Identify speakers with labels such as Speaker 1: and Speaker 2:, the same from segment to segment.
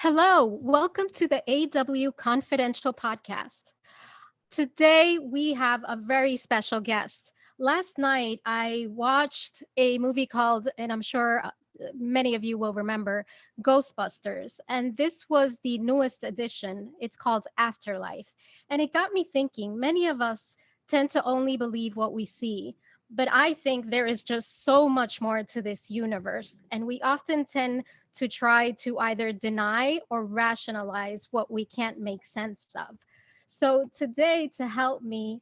Speaker 1: Hello, welcome to the AW Confidential podcast. Today we have a very special guest. Last night I watched a movie called, and I'm sure many of you will remember, Ghostbusters. And this was the newest edition. It's called Afterlife. And it got me thinking many of us tend to only believe what we see. But I think there is just so much more to this universe. And we often tend to try to either deny or rationalize what we can't make sense of. So, today, to help me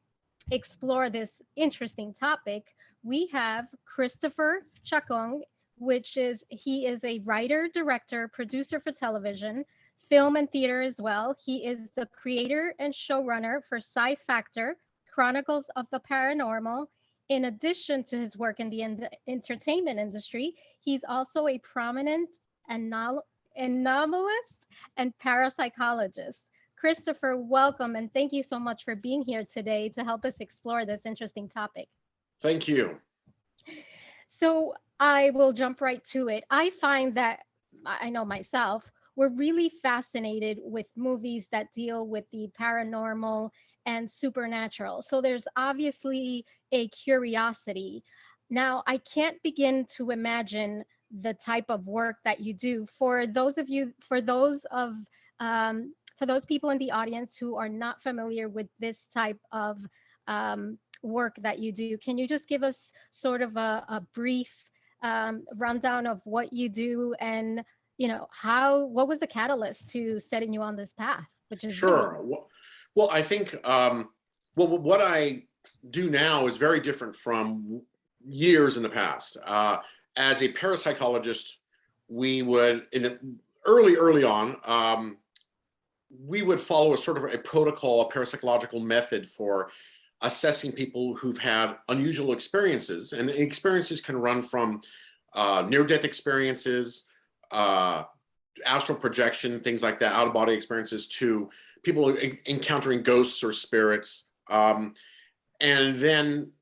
Speaker 1: explore this interesting topic, we have Christopher Chacon, he is a writer, director, producer for television, film, and theater as well. He is the creator and showrunner for Sci Factor, Chronicles of the Paranormal. In addition to his work in the entertainment industry, he's also a prominent anal- anomalist and parapsychologist. Christopher, welcome, and thank you so much for being here today to help us explore this interesting topic.
Speaker 2: Thank you.
Speaker 1: So I will jump right to it. I find that, I know myself, we're really fascinated with movies that deal with the paranormal and supernatural. So there's obviously a curiosity. Now, I can't begin to imagine the type of work that you do. For those people in the audience who are not familiar with this type of work that you do, can you just give us sort of a brief rundown of what you do and what was the catalyst to setting you on this path, which is
Speaker 2: sure. Well, I think what I do now is very different from years in the past. As a parapsychologist, we would early on. We would follow a sort of a protocol, a parapsychological method for assessing people who've had unusual experiences. And the experiences can run from near-death experiences, astral projection, things like that, out-of-body experiences, to people encountering ghosts or spirits. And then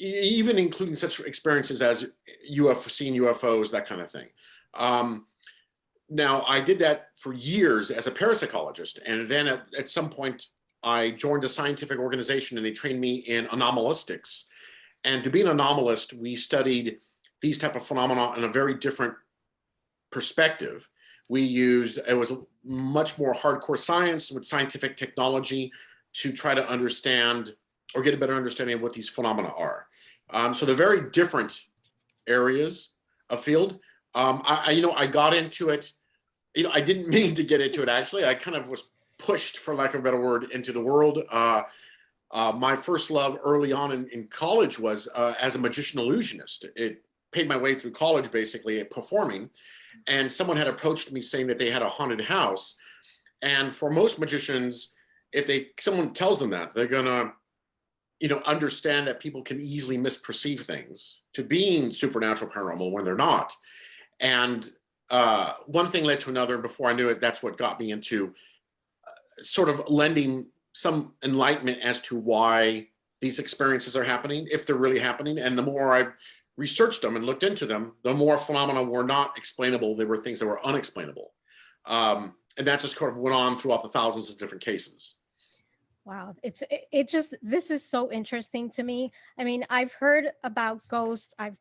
Speaker 2: even including such experiences as seeing UFOs, that kind of thing. Now, I did that for years as a parapsychologist, and then at some point, I joined a scientific organization, and they trained me in anomalistics. And to be an anomalist, we studied these type of phenomena in a very different perspective. It was much more hardcore science with scientific technology to try to understand or get a better understanding of what these phenomena are. So they're very different areas of field. I got into it. I didn't mean to get into it, actually. I kind of was pushed, for lack of a better word, into the world. My first love early on in college was as a magician illusionist. It paid my way through college, basically, at performing. And someone had approached me saying that they had a haunted house. And for most magicians, if someone tells them that, they're gonna, understand that people can easily misperceive things to being supernatural, paranormal, when they're not. And one thing led to another. Before I knew it, that's what got me into sort of lending some enlightenment as to why these experiences are happening, if they're really happening. And the more I researched them and looked into them, the more phenomena were not explainable. They were things that were unexplainable. And that just kind of went on throughout the thousands of different cases.
Speaker 1: Wow, this is so interesting to me. I mean, I've heard about ghosts. I've,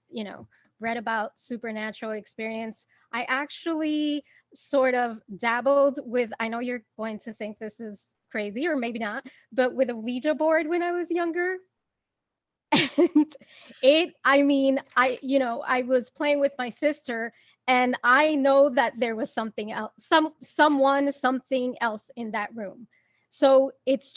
Speaker 1: read about supernatural experience. I actually sort of dabbled with, I know you're going to think this is crazy or maybe not, but with a Ouija board when I was younger. And I was playing with my sister, and I know that there was something else, something else in that room. So it's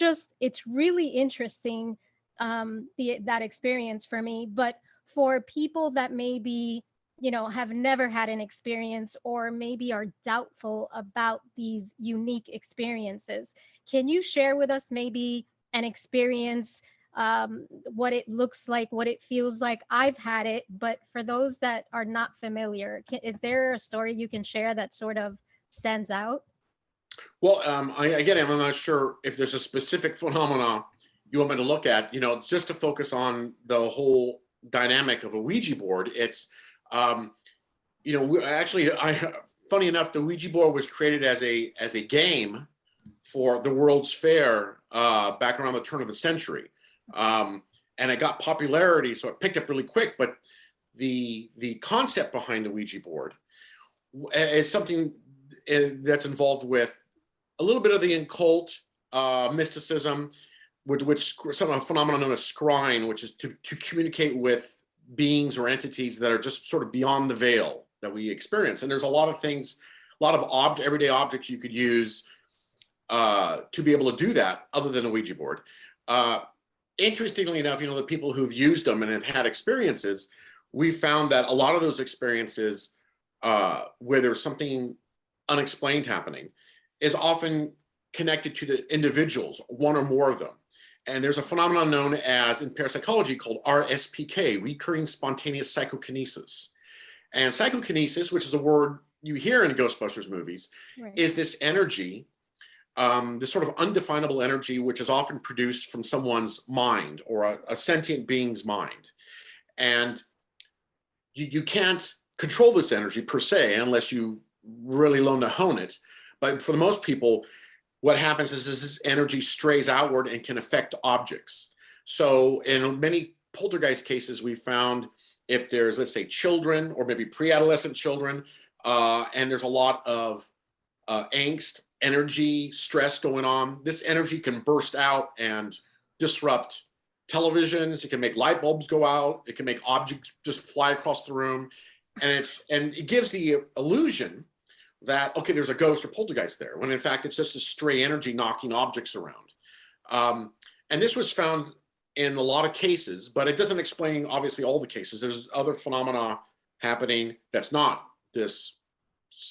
Speaker 1: really interesting, that experience for me. But for people that maybe, have never had an experience or maybe are doubtful about these unique experiences, can you share with us maybe an experience, what it looks like, what it feels like? I've had it, but for those that are not familiar, is there a story you can share that sort of stands out?
Speaker 2: Well, I'm not sure if there's a specific phenomena you want me to look at, just to focus on the whole dynamic of a Ouija board. It's, actually, funny enough, the Ouija board was created as a game for the World's Fair back around the turn of the century, and it got popularity, so it picked up really quick. But the concept behind the Ouija board is something that's involved with a little bit of the occult, mysticism, with which some phenomenon known as scrying, which is to communicate with beings or entities that are just sort of beyond the veil that we experience. And there's a lot of things, a lot of everyday objects you could use to be able to do that, other than a Ouija board. Interestingly enough, the people who've used them and have had experiences, we found that a lot of those experiences where there's something unexplained happening is often connected to the individuals, one or more of them. And there's a phenomenon known as, in parapsychology, called RSPK, recurring spontaneous psychokinesis. And psychokinesis, which is a word you hear in Ghostbusters movies, right, is this energy, this sort of undefinable energy, which is often produced from someone's mind or a sentient being's mind. And you can't control this energy per se, unless you really learn to hone it. But for the most people, what happens is this energy strays outward and can affect objects. So in many poltergeist cases, we found if there's, let's say, children or maybe pre-adolescent children, and there's a lot of angst, energy, stress going on, this energy can burst out and disrupt televisions. It can make light bulbs go out. It can make objects just fly across the room. And it gives the illusion that, okay, there's a ghost or poltergeist there, when in fact it's just a stray energy knocking objects around. And this was found in a lot of cases, but it doesn't explain, obviously, all the cases. There's other phenomena happening that's not this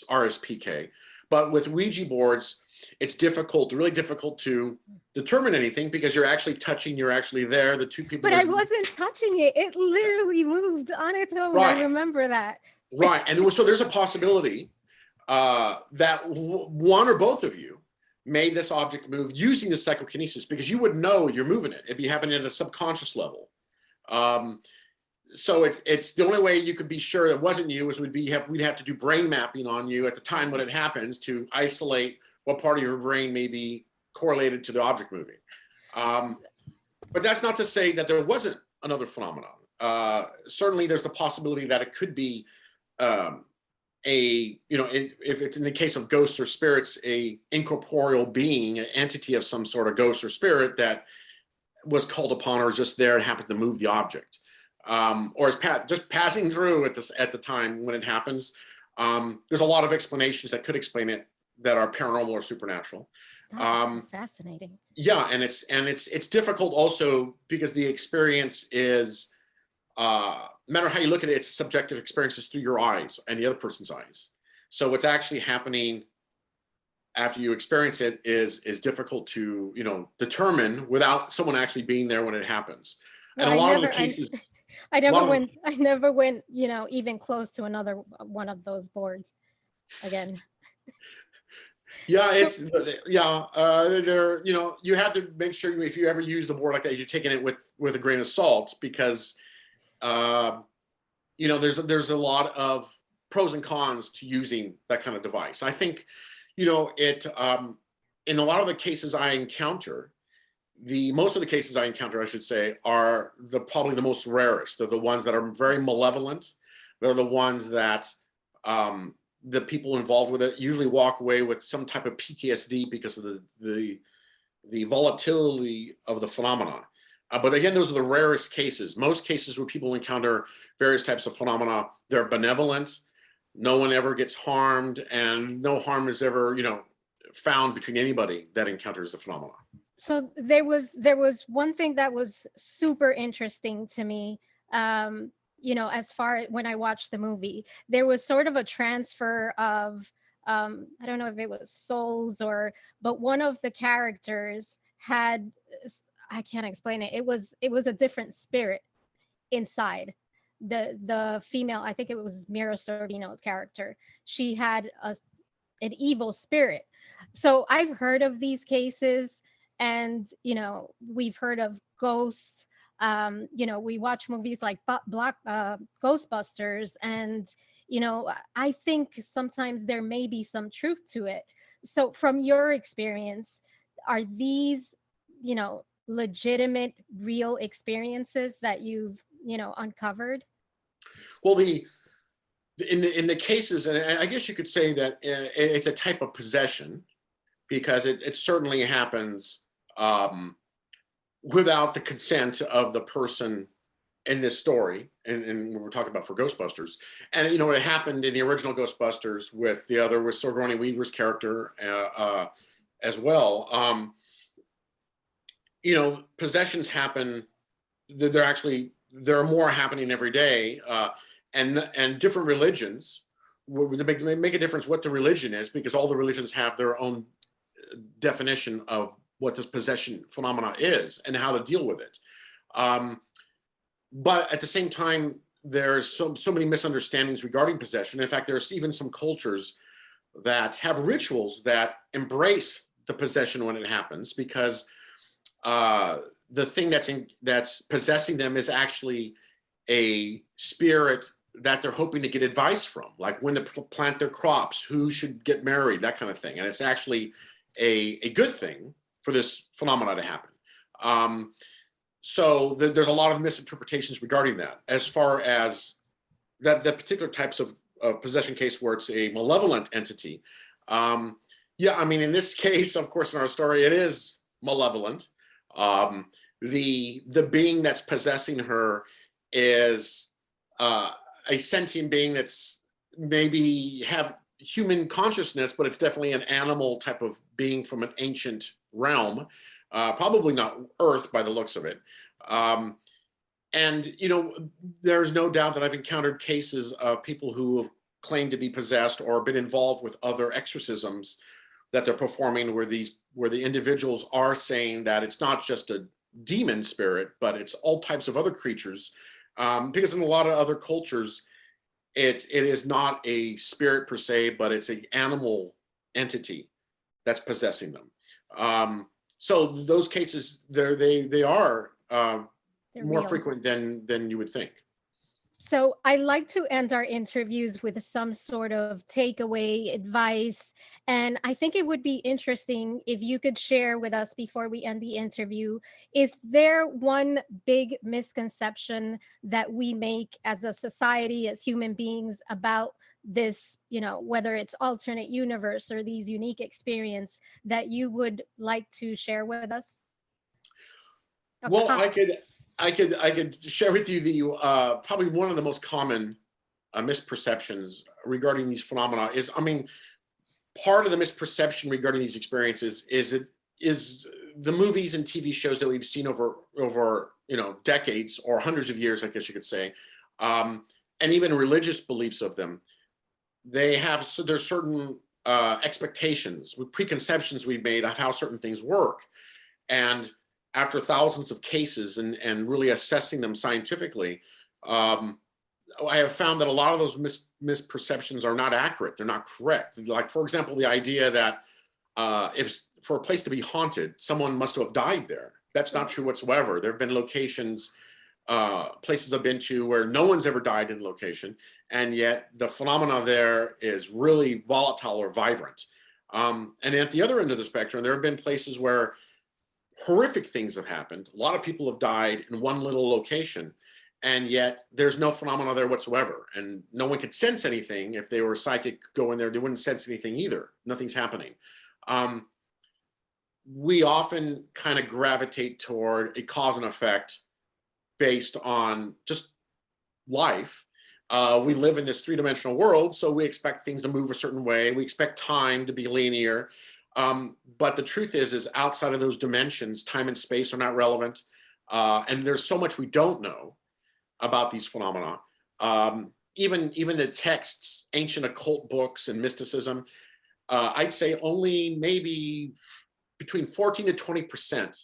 Speaker 2: RSPK. But with Ouija boards, it's really difficult to determine anything, because you're actually touching, you're actually there. The two people.
Speaker 1: But I wasn't touching it. It literally moved on its own. Right. I remember that.
Speaker 2: Right. And so there's a possibility that one or both of you made this object move using the psychokinesis, because you would know you're moving it. It'd be happening at a subconscious level. So it's the only way you could be sure it wasn't you is we'd have to do brain mapping on you at the time when it happens to isolate what part of your brain may be correlated to the object moving. But that's not to say that there wasn't another phenomenon. Certainly there's the possibility that it could be if it's in the case of ghosts or spirits, a incorporeal being, an entity of some sort of ghost or spirit that was called upon or is just there and happened to move the object, or is just passing through at the time when it happens. There's a lot of explanations that could explain it that are paranormal or supernatural.
Speaker 1: That's fascinating.
Speaker 2: Yeah, and it's difficult also because the experience is, no matter how you look at it, it's subjective experiences through your eyes and the other person's eyes. So what's actually happening after you experience it is difficult to determine without someone actually being there when it happens. And
Speaker 1: well,
Speaker 2: a lot of the cases,
Speaker 1: I never went even close to another one of those boards again.
Speaker 2: Yeah, you have to make sure if you ever use the board like that, you're taking it with a grain of salt, because there's a lot of pros and cons to using that kind of device. I think in a lot of the cases I encounter, most of the cases I encounter, I should say, are probably the most rarest. They're the ones that are very malevolent. They're the ones that the people involved with it usually walk away with some type of PTSD because of the volatility of the phenomena. But again, those are the rarest cases. Most cases where people encounter various types of phenomena, they're benevolent. No one ever gets harmed, and no harm is ever, found between anybody that encounters the phenomena.
Speaker 1: So there was one thing that was super interesting to me. As far as when I watched the movie, there was sort of a transfer of, I don't know if it was souls but one of the characters had, I can't explain it. It was a different spirit inside the female. I think it was Mira Sorvino's character. She had an evil spirit. So I've heard of these cases, and we've heard of ghosts. We watch movies like Ghostbusters, and I think sometimes there may be some truth to it. So from your experience, are these, legitimate, real experiences that you've, uncovered?
Speaker 2: Well, in the cases, and I guess you could say that it's a type of possession, because it certainly happens without the consent of the person in this story, and we're talking about for Ghostbusters. And it happened in the original Ghostbusters with Sigourney Weaver's character as well. Possessions happen. There are more happening every day, and different religions would make a difference what the religion is, because all the religions have their own definition of what this possession phenomena is and how to deal with it. But at the same time, there's so many misunderstandings regarding possession. In fact, there's even some cultures that have rituals that embrace the possession when it happens, because the thing that's possessing them is actually a spirit that they're hoping to get advice from, like when to plant their crops, who should get married, that kind of thing. And it's actually a good thing for this phenomena to happen. So there's a lot of misinterpretations regarding that, as far as that particular types of possession case where it's a malevolent entity. Yeah, I mean, in this case, of course, in our story, it is malevolent. The being that's possessing her is a sentient being that's maybe have human consciousness, but it's definitely an animal type of being from an ancient realm, probably not Earth by the looks of it. And there's no doubt that I've encountered cases of people who have claimed to be possessed or been involved with other exorcisms that they're performing, where the individuals are saying that it's not just a demon spirit, but it's all types of other creatures. Because in a lot of other cultures, it is not a spirit per se, but it's an animal entity that's possessing them. So those cases, they are
Speaker 1: They're
Speaker 2: more
Speaker 1: real.
Speaker 2: frequent than you would think.
Speaker 1: So I like to end our interviews with some sort of takeaway advice. And I think it would be interesting if you could share with us before we end the interview. Is there one big misconception that we make as a society, as human beings, about this, whether it's alternate universe or these unique experience, that you would like to share with us? A
Speaker 2: Well,
Speaker 1: com-
Speaker 2: I could share with you the probably one of the most common misperceptions regarding these phenomena is, I mean, part of the misperception regarding these experiences is the movies and TV shows that we've seen over decades or hundreds of years, I guess you could say, and even religious beliefs of them. There's certain expectations, with preconceptions we've made of how certain things work, and after thousands of cases and really assessing them scientifically, I have found that a lot of those misperceptions are not accurate. They're not correct. Like, for example, the idea that if for a place to be haunted, someone must have died there. That's not true whatsoever. There have been locations, places I've been to where no one's ever died in the location, and yet the phenomena there is really volatile or vibrant. And at the other end of the spectrum, there have been places where horrific things have happened. A lot of people have died in one little location, and yet there's no phenomena there whatsoever. And no one could sense anything. If they were psychic, go in there, they wouldn't sense anything either. Nothing's happening. We often kind of gravitate toward a cause and effect based on just life. We live in this three-dimensional world, so we expect things to move a certain way. We expect time to be linear. But the truth is outside of those dimensions, time and space are not relevant. And there's so much we don't know about these phenomena. Even the texts, ancient occult books and mysticism, I'd say only maybe between 14 to 20%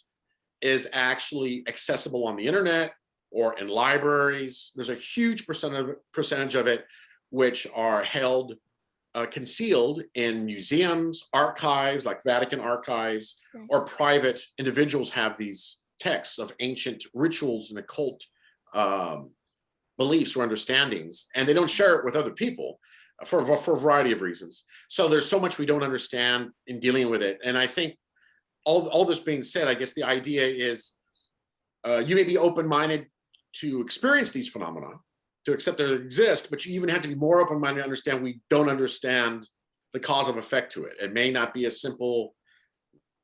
Speaker 2: is actually accessible on the internet or in libraries. There's a huge percentage of it which are held concealed in museums, archives like Vatican archives, or private individuals have these texts of ancient rituals and occult beliefs or understandings, and they don't share it with other people for a variety of reasons. So there's so much we don't understand in dealing with it. And I think all this being said, I guess the idea is you may be open-minded to experience these phenomena, to accept that they exist, but you even have to be more open-minded to understand we don't understand the cause of effect to it. It may not be as simple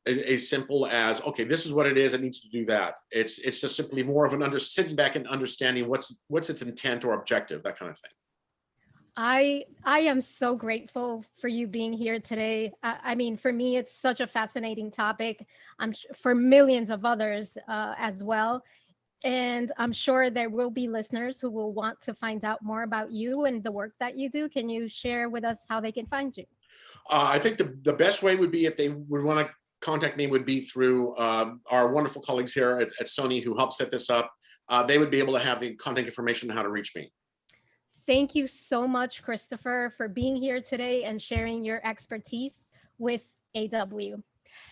Speaker 2: as, okay, this is what it is, it needs to do that. It's just simply more of an sitting back and understanding what's its intent or objective, that kind of thing.
Speaker 1: I am so grateful for you being here today. I mean, for me, it's such a fascinating topic. For millions of others as well. And I'm sure there will be listeners who will want to find out more about you and the work that you do. Can you share with us how they can find you?
Speaker 2: I think the best way would be, if they would want to contact me, would be through our wonderful colleagues here at Sony who helped set this up. They would be able to have the contact information on how to reach me.
Speaker 1: Thank you so much, Christopher, for being here today and sharing your expertise with AW.
Speaker 2: Oh,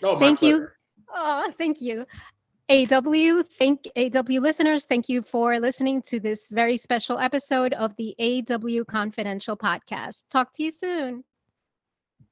Speaker 2: my
Speaker 1: Thank
Speaker 2: pleasure.
Speaker 1: you. Oh, thank you. AW listeners, thank you for listening to this very special episode of the AW Confidential podcast. Talk to you soon.